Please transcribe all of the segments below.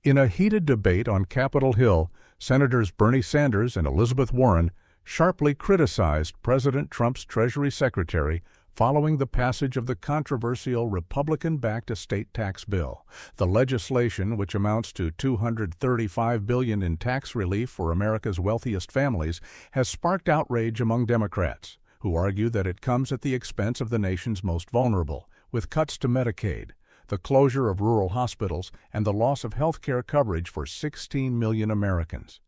In a heated debate on Capitol Hill, Senators Bernie Sanders and Elizabeth Warren sharply criticized President Trump's Treasury Secretary following the passage of the controversial Republican-backed estate tax bill. The legislation, which amounts to $235 billion in tax relief for America's wealthiest families, has sparked outrage among Democrats, who argue that it comes at the expense of the nation's most vulnerable, with cuts to Medicaid, the closure of rural hospitals, and the loss of health care coverage for 16 million Americans.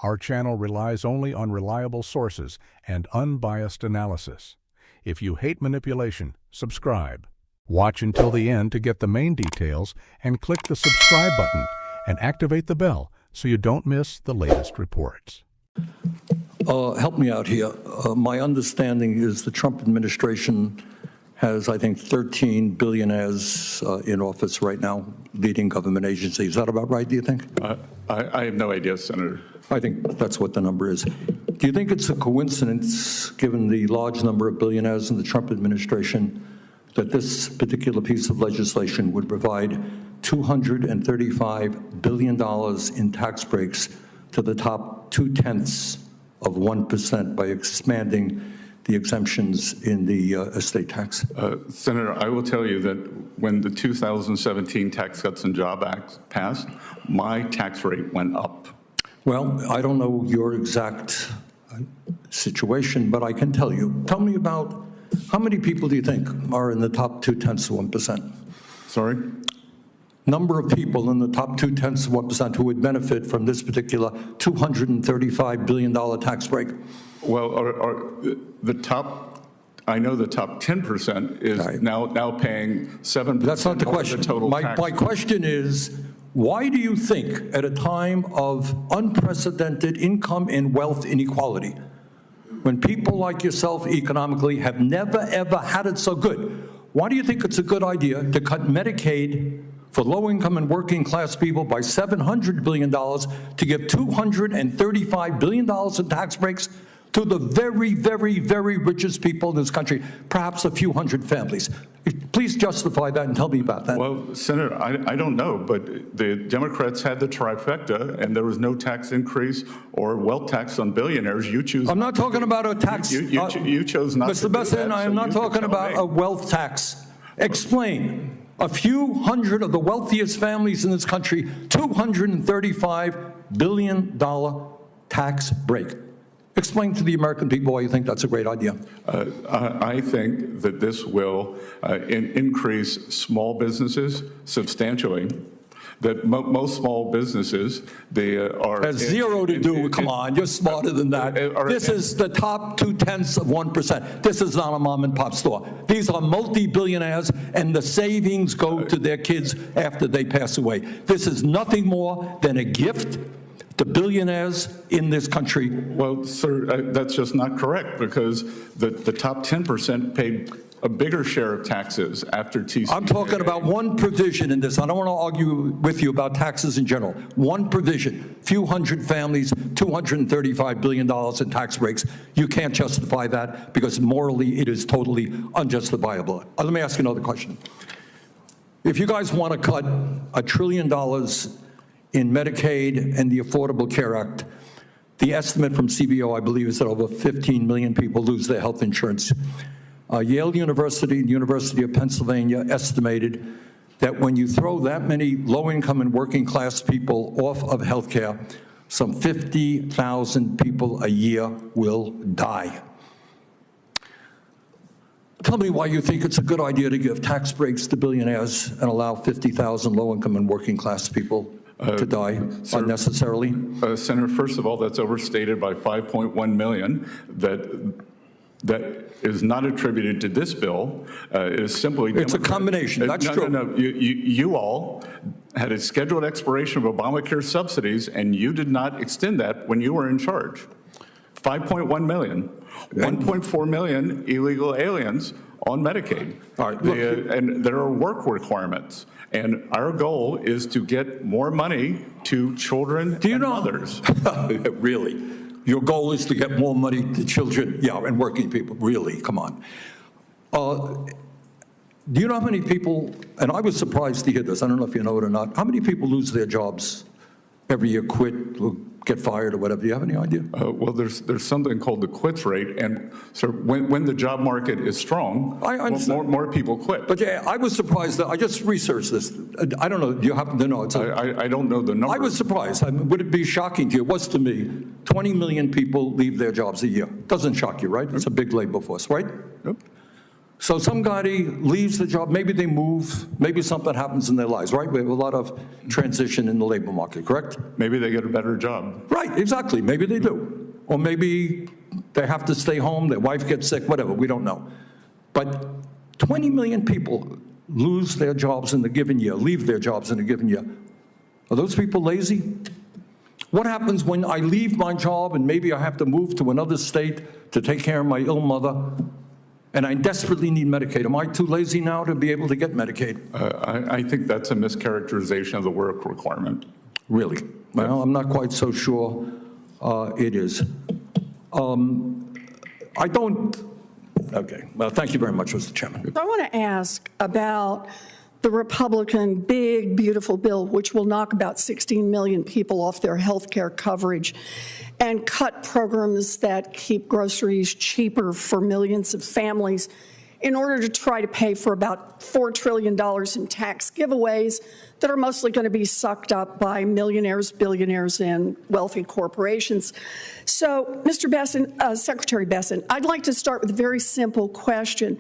Our channel relies only on reliable sources and unbiased analysis. If you hate manipulation, subscribe. Watch until the end to get the main details and click the subscribe button and activate the bell so you don't miss the latest reports. Help me out here. My understanding is the Trump administration has, I think, 13 billionaires in office right now, leading government agencies. Is that about right, do you think? I have no idea, Senator. I think that's what the number is. Do you think it's a coincidence, given the large number of billionaires in the Trump administration, that this particular piece of legislation would provide $235 billion in tax breaks to the top 0.2% by expanding the exemptions in the estate tax? Senator, I will tell you that when the 2017 Tax Cuts and Jobs Act passed, my tax rate went up. Well, I don't know your exact situation, but I can tell you. Tell me about how many people do you think are in the top 0.2%? Sorry? Number of people in the top 0.2% who would benefit from this particular $235 billion tax break. Well, I know the top 10% is right. now paying 7%. That's not the question. The total tax. My question is, why do you think at a time of unprecedented income and wealth inequality, when people like yourself economically have never, ever had it so good, why do you think it's a good idea to cut Medicaid for low-income and working-class people by $700 billion to give $235 billion in tax breaks to the very, very, very richest people in this country, perhaps a few hundred families? Please justify that and tell me about that. Well, Senator, I don't know, but the Democrats had the trifecta, and there was no tax increase or wealth tax on billionaires. You choose. I'm not talking about a tax. You chose not to do that. Mr. Besson, I am not talking about a wealth tax. Explain. A few hundred of the wealthiest families in this country, $235 billion tax break. Explain to the American people why you think that's a great idea. I think that this will increase small businesses substantially. That most small businesses, they are... Has zero to do, come on, you're smarter than that. This is the top 0.2%. This is not a mom and pop store. These are multi-billionaires, and the savings go to their kids after they pass away. This is nothing more than a gift to billionaires in this country. Well, sir, that's just not correct, because the top 10% paid a bigger share of taxes after TCJA. I'm talking about one provision in this. I don't want to argue with you about taxes in general. One provision, few hundred families, $235 billion in tax breaks. You can't justify that because morally it is totally unjustifiable. Let me ask you another question. If you guys want to cut $1 trillion in Medicaid and the Affordable Care Act, the estimate from CBO, I believe, is that over 15 million people lose their health insurance. Yale University and the University of Pennsylvania estimated that when you throw that many low-income and working-class people off of health care, some 50,000 people a year will die. Tell me why you think it's a good idea to give tax breaks to billionaires and allow 50,000 low-income and working-class people to die unnecessarily? Senator, first of all, that's overstated by 5.1 million. That is not attributed to this bill. It is simply... It's a combination. That's true. No. You all had a scheduled expiration of Obamacare subsidies, and you did not extend that when you were in charge. 5.1 million. 1.4 million illegal aliens on Medicaid. All right, and there are work requirements. And our goal is to get more money to children and mothers. Really? Your goal is to get more money to children, and working people. Really, come on. Do you know how many people, and I was surprised to hear this, I don't know if you know it or not, how many people lose their jobs every year, quit, or get fired or whatever? Do you have any idea? Well, there's something called the quits rate, and so when the job market is strong, I understand. more people quit. But yeah, I was surprised that I just researched this. I don't know. Do you happen to know? I don't know the number. I was surprised. I mean, would it be shocking to you? It was to me. 20 million people leave their jobs a year. Doesn't shock you, right? It's a big labor force, right? Yep. So somebody leaves the job. Maybe they move. Maybe something happens in their lives, right? We have a lot of transition in the labor market, correct? Maybe they get a better job. Right, exactly. Maybe they do. Or maybe they have to stay home, their wife gets sick, whatever, we don't know. But 20 million people lose their jobs in a given year, leave their jobs in a given year. Are those people lazy? What happens when I leave my job and maybe I have to move to another state to take care of my ill mother, and I desperately need Medicaid? Am I too lazy now to be able to get Medicaid? I think that's a mischaracterization of the work requirement. Really? Well, I'm not quite so sure it is. I don't, okay. Well, thank you very much, Mr. Chairman. I want to ask about the Republican big, beautiful bill, which will knock about 16 million people off their health care coverage and cut programs that keep groceries cheaper for millions of families in order to try to pay for about $4 trillion in tax giveaways that are mostly going to be sucked up by millionaires, billionaires, and wealthy corporations. So, Mr. Besson, Secretary Besson, I'd like to start with a very simple question.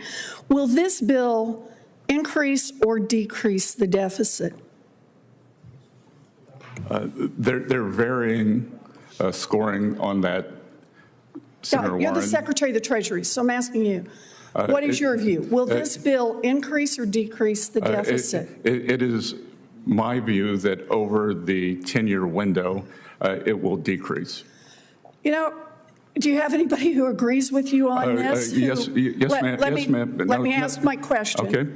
Will this bill increase or decrease the deficit? They're varying scoring on that, Senator Warren. You're the Secretary of the Treasury, so I'm asking you, what is your view? Will this bill increase or decrease the deficit? It is my view that over the 10-year window, it will decrease. You know, do you have anybody who agrees with you on this? Yes, ma'am. Let me ask my question. Okay.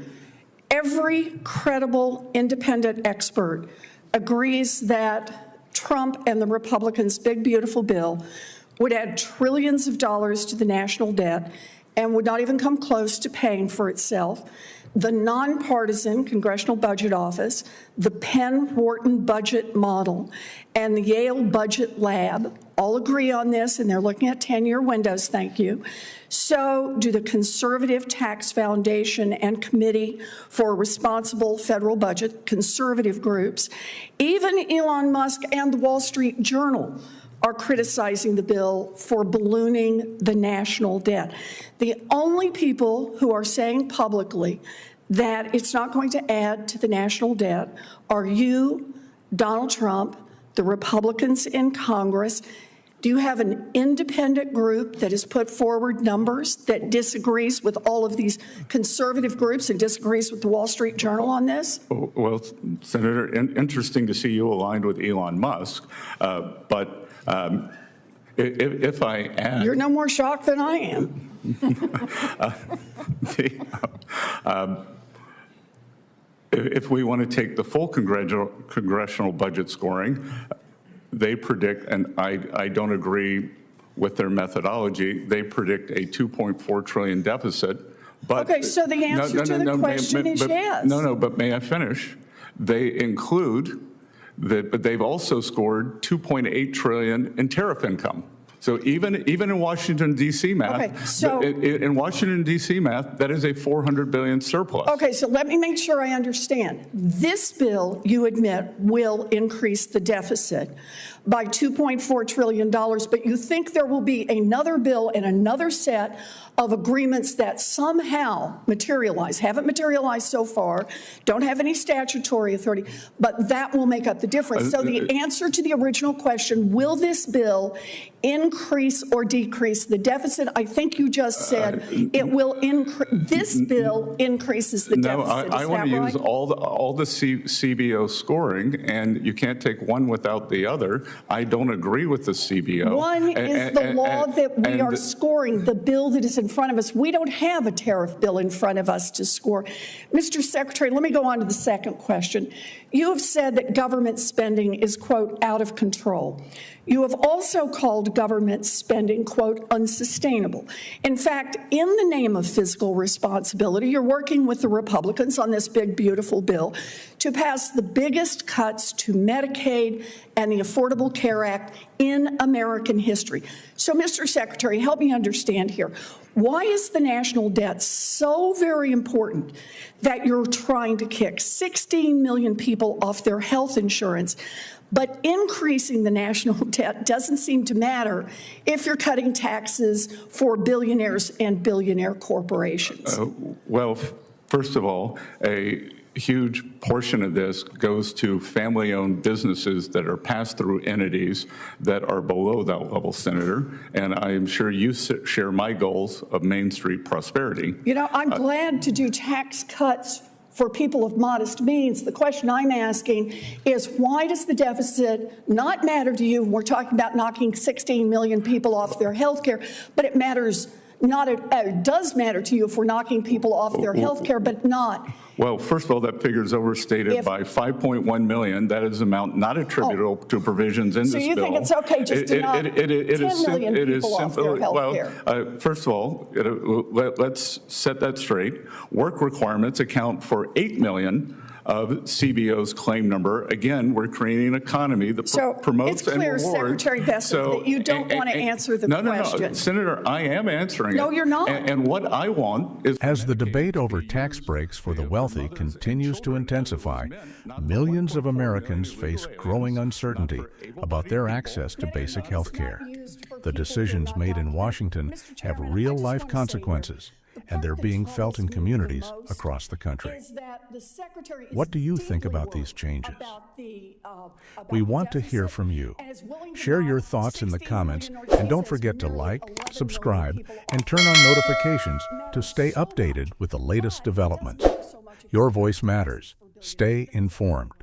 Every credible independent expert agrees that Trump and the Republicans' big, beautiful bill would add trillions of dollars to the national debt and would not even come close to paying for itself. The nonpartisan Congressional Budget Office, the Penn-Wharton budget model, and the Yale Budget Lab all agree on this, and they're looking at 10-year windows, thank you. So do the Conservative Tax Foundation and Committee for a Responsible Federal Budget, conservative groups. Even Elon Musk and the Wall Street Journal are criticizing the bill for ballooning the national debt. The only people who are saying publicly that it's not going to add to the national debt are you, Donald Trump, the Republicans in Congress. Do you have an independent group that has put forward numbers that disagrees with all of these conservative groups and disagrees with the Wall Street Journal on this? Well, Senator, interesting to see you aligned with Elon Musk, but if I add... You're no more shocked than I am. If we want to take the full congressional budget scoring, they predict, and I don't agree with their methodology, they predict a $2.4 trillion deficit. But okay, so the answer to the question is yes. No, but may I finish? They include that, but they've also scored $2.8 trillion in tariff income. So even in Washington, D.C. math, okay, so, in Washington, D.C. math, that is a $400 billion surplus. Okay, so let me make sure I understand. This bill, you admit, will increase the deficit by $2.4 trillion, but you think there will be another bill and another set of agreements that somehow materialize, haven't materialized so far, don't have any statutory authority, but that will make up the difference. So the answer to the original question, will this bill increase or decrease the deficit? I think you just said it will increase. This bill increases the deficit. No, I want to use all the CBO scoring, and you can't take one without the other. I don't agree with the CBO. One is the law that we are scoring, the bill that is in front of us. We don't have a tariff bill in front of us to score. Mr. Secretary, let me go on to the second question. You have said that government spending is, quote, out of control. You have also called government government spending, quote, unsustainable. In fact, in the name of fiscal responsibility, you're working with the Republicans on this big, beautiful bill to pass the biggest cuts to Medicaid and the Affordable Care Act in American history. So, Mr. Secretary, help me understand here. Why is the national debt so very important that you're trying to kick 16 million people off their health insurance, but increasing the national debt doesn't seem to matter if you're cutting taxes for billionaires and billionaire corporations? Well, first of all, a huge portion of this goes to family-owned businesses that are pass-through entities that are below that level, Senator, and I am sure you share my goals of Main Street prosperity. You know, I'm glad to do tax cuts for people of modest means. The question I'm asking is, why does the deficit not matter to you? We're talking about knocking 16 million people off their health care, but it matters not. It does matter to you if we're knocking people off their health care, but not. Well, first of all, that figure is overstated by 5.1 million. That is amount not attributable to provisions in this bill. So you think it's okay just to knock 10 million people off their health care? First of all, let's set that straight. Work requirements account for 8 million of CBO's claim number. Again, we're creating an economy that promotes and rewards. It's clear, Secretary Bessent, that you don't want to answer the question. No, Senator, I am answering it. No, you're not. And what I want is... As the debate over tax breaks for the wealthy continues to intensify, millions of Americans face growing uncertainty about their access to basic health care. The decisions made in Washington have real-life consequences, and they're being felt in communities across the country. What do you think about these changes? We want to hear from you. Share your thoughts in the comments, and don't forget to like, subscribe, and turn on notifications to stay updated with the latest developments. Your voice matters. Stay informed.